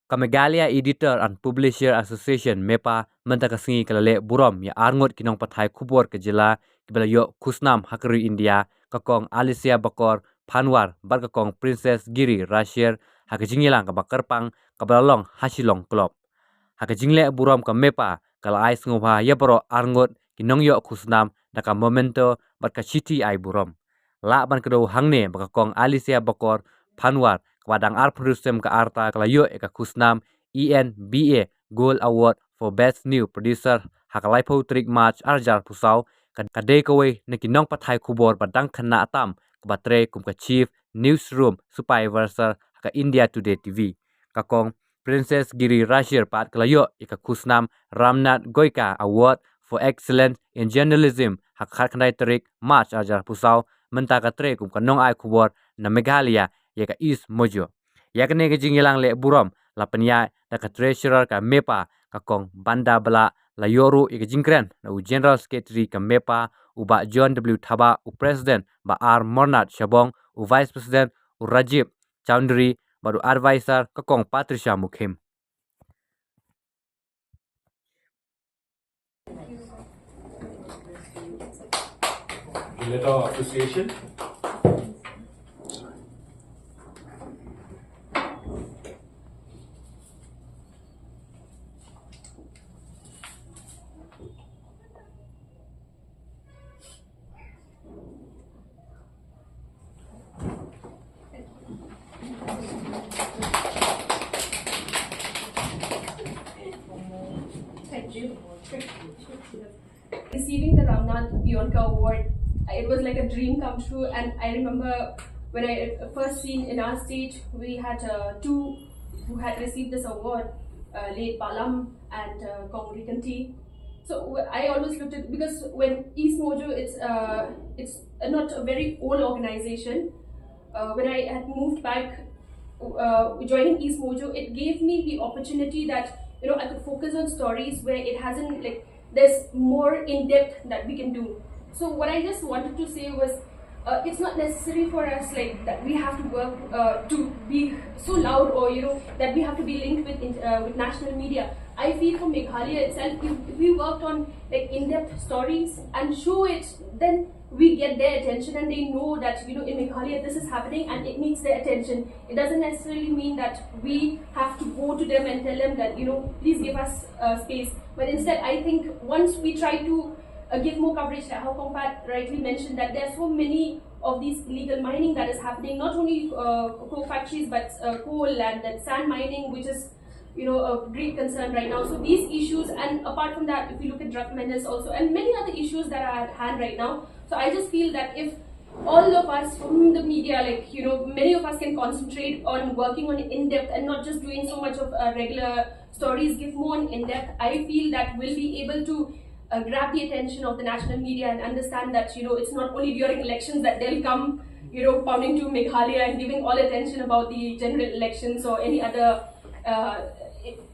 Kamagalia Editor and Publisher Association MEPA mentakasngi kalale Burom ya Ngut kinong pathai Khubor ke jila kibala yo Khusnam Hakari India kakong Alicia Bakor Panwar bar kakong Princess Giri Rashir hakajingilang kabakarpang kabalalong hasilong klop hakajingle Burom ka MEPA kala ai sngobha yabaro Ngut kinong yo Khusnam daka momento bar ka city ai Burom la ban kedo hangne bakakong Alicia Bakor Panwar Wadang ar producem ka arta kalayo eka Khusnam ENBA Gold Award for Best New Producer hakalai po trik March arjar pusau kadai kawai nekinong pathai Khubor badang khana atam kabatre kum ka Chief Newsroom Supervisor ka India Today TV kakong Princess Giri Rashir pat kalayo eka Khusnam Ramnath Goika Award for Excellence in Journalism hakhat trik March arjar pusau mentaka tre kum kanong ai Khubor na Meghalaya yaka East Mojo. Yakne ke jingilang le Burom la penya da ka treasurer ka MEPA ka kong banda bala la yoru ika jingkren na u general secretary ka MEPA u ba John W Thaba u president ba R Mornat Shabong u vice president u Rajiv Chowdhury ba u advisor ka kong Patricia Mukhim. Letter of association. Receiving the Ramnath Pionka Award, it was like a dream come true. And I remember when I first seen in our state, we had two who had received this award, late Balam and Kongri Kanti. So I always looked at, because when East Mojo, it's not a very old organization. When I had moved back, joining East Mojo, it gave me the opportunity that I could focus on stories where it hasn't there's more in depth that we can do. So what I just wanted to say was, it's not necessary for us that we have to work to be so loud, or that we have to be linked with national media. I feel for Meghalaya itself, if we worked on in-depth stories and show it, then we get their attention and they know that in Meghalaya this is happening and it needs their attention. It doesn't necessarily mean that we have to go to them and tell them that please give us space. But instead, I think once we try to give more coverage, like how Compat rightly mentioned, that there are so many of these illegal mining that is happening, not only coal factories but coal and that sand mining, which is a great concern right now. So these issues, and apart from that, if you look at drug menace also, and many other issues that are at hand right now. So I just feel that if all of us from the media, many of us can concentrate on working on in-depth and not just doing so much of regular stories, give more on in-depth, I feel that we'll be able to grab the attention of the national media and understand that it's not only during elections that they'll come pounding to Meghalaya and giving all attention about the general elections or any other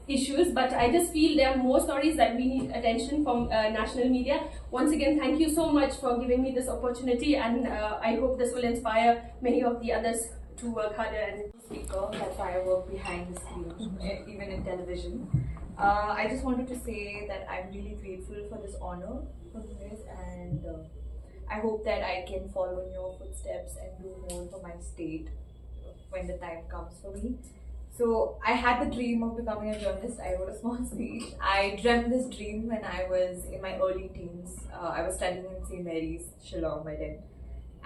issues, but I just feel there are more stories that we need attention from national media. Once again, thank you so much for giving me this opportunity, and I hope this will inspire many of the others to work harder. And speaker, that's why I work behind the screen, even in television. I just wanted to say that I'm really grateful for this honor from you guys, and I hope that I can follow in your footsteps and do more for my state when the time comes for me. So I had the dream of becoming a journalist. I wrote a small speech. I dreamt this dream when I was in my early teens. I was studying in St. Mary's, Shillong by then.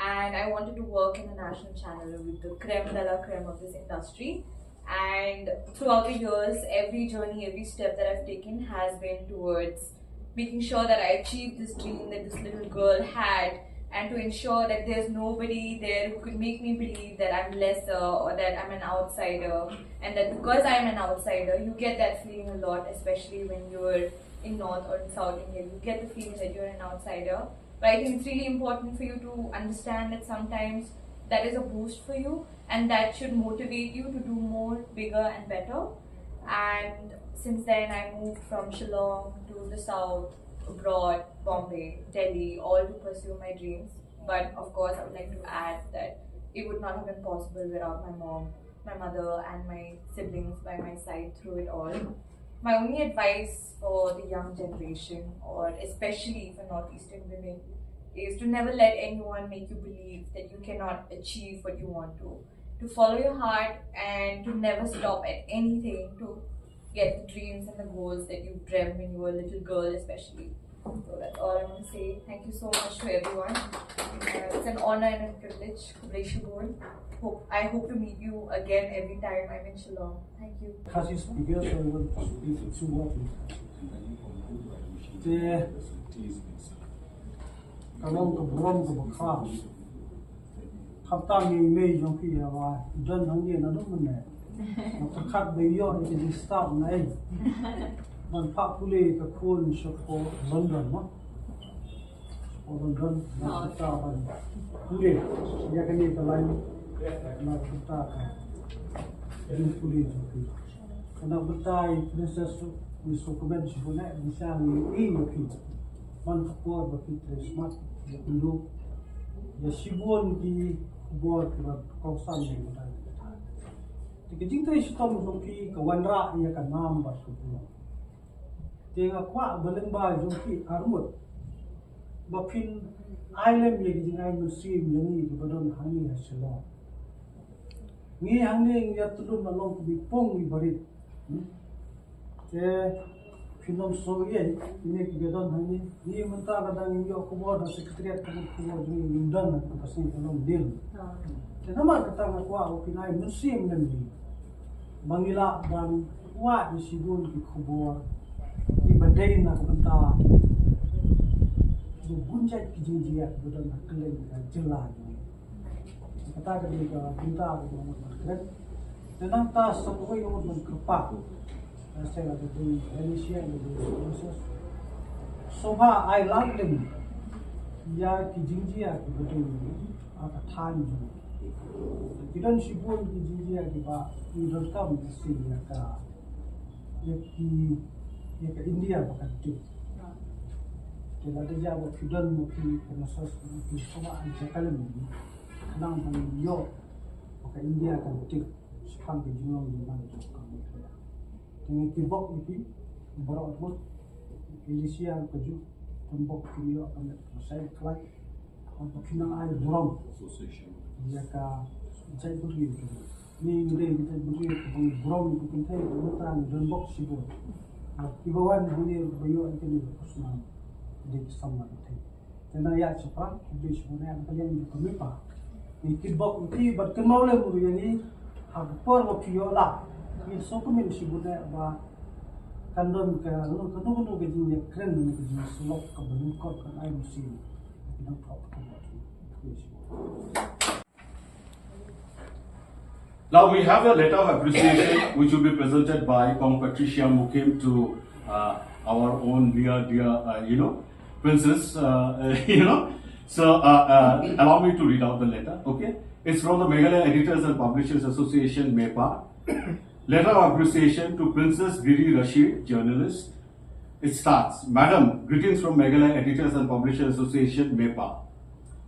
And I wanted to work in a national channel with the creme de la creme of this industry. And throughout the years, every journey, every step that I've taken has been towards making sure that I achieved this dream that this little girl had, and to ensure that there's nobody there who could make me believe that I'm lesser or that I'm an outsider, and that because I'm an outsider, you get that feeling a lot, especially when you're in North or in South India. You get the feeling that you're an outsider. But I think it's really important for you to understand that sometimes that is a boost for you, and that should motivate you to do more, bigger and better. And since then, I moved from Shillong to the South, abroad, Bombay, Delhi, all to pursue my dreams. But of course, I would like to add that it would not have been possible without my mom. my mother and my siblings by my side through it all. My only advice for the young generation, or especially for Northeastern women, is to never let anyone make you believe that you cannot achieve what you want to follow your heart and to never stop at anything to get the dreams and the goals that you dreamt when you were a little girl especially. So that's all I want to say. Thank you so much to everyone. It's an honor and a privilege, Khubor. I hope to meet you again every time I'm in Shillong. Thank you. Kasi speaker so I will speak to what kalong ka Burom ka bakha khapta mi me jong pi ya wa don hang ye na dum ne ka khat be yo ni di start nai man pa pule ka khon sho ko London ma o London na ta ba pule ya ka ni ka lai na ta ka din pule jong pi kana batai princess ni so ko ben shi bona ni sa ni yo pi man Khubor ba pi smart Indo ya Shibon ki Khubor ka kausan ni ba ti jing tai stom jong pi ka wanra ya ka nam ba su pu te nga kwa baleng ba jong pi armut ba pin island ye jing ai muslim ni ba don hani ha shelo ni hangning ya tulun na long bi pong ni barit te Khusnam so ye ni ki don hani ni menta ka dang yo Khubor da secretariat ka Khubor ni lindan ka pasin ka long deal te nama ka ta kwa o pinai muslim ni mangila dan wa di Shibon ki Khubor ni badai na menta do gunjat ki jinjia budan hakle ka jilla ni kata ka ni ka pinta ka mo kret dan ta so ko yo mo krepa saya ada di Indonesia di proses soba I like them ya ki jinjia ki betul apa tan ju tidak Shibon ki jinjia ki ba ni dokam si ya ka India bukan tu kita ada jawab sudah mungkin proses ki soba an cakalam ni nang pang yo bukan India kan tu sepang ki jinong di mana tu Ini kibok itu baru atmos Indonesia kerja tembok kiriyo kami saya kelak untuk kinang air Burom dia ka saya beri ni mungkin kita beri ke Burom itu kita tentang tembok Shibon ibawan boleh bayo ini Khusnam di sama itu karena ya cepat di Shibon yang paling MEPA ni kibok itu berkenal le muru ini Khubor waktu lah ni so ko min Shibon ba kandon ka no ke jin kren ni ke jin slok ka ban ko ka ai musi no top ko Now we have a letter of appreciation which will be presented by Kong Patricia who came to our own dear princess So allow me to read out the letter, okay? It's from the Meghalaya Editors and Publishers Association, MEPA. Letter of appreciation to Princess Giri Rashid, journalist. It starts, Madam, greetings from Meghalaya Editors and Publishers Association, MEPA.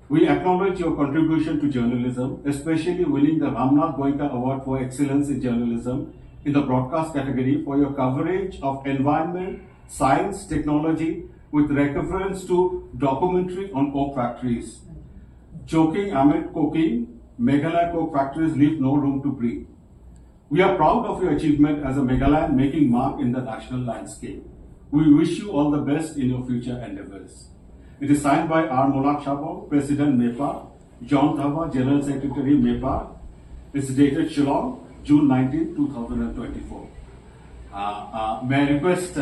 We acknowledge your contribution to journalism, especially winning the Ramnath Goenka Award for Excellence in Journalism in the broadcast category for your coverage of environment, science, technology, with reference to documentary on coke factories. Joking amid coking, Meghalaya coke factories leave no room to breathe. We are proud of your achievement as a Meghalayan making mark in the national landscape. We wish you all the best in your future endeavors. It is signed by R. Monat Shabong, President MEPA, John Thava, General Secretary MEPA. It's dated Shillong, June 19, 2024. May I request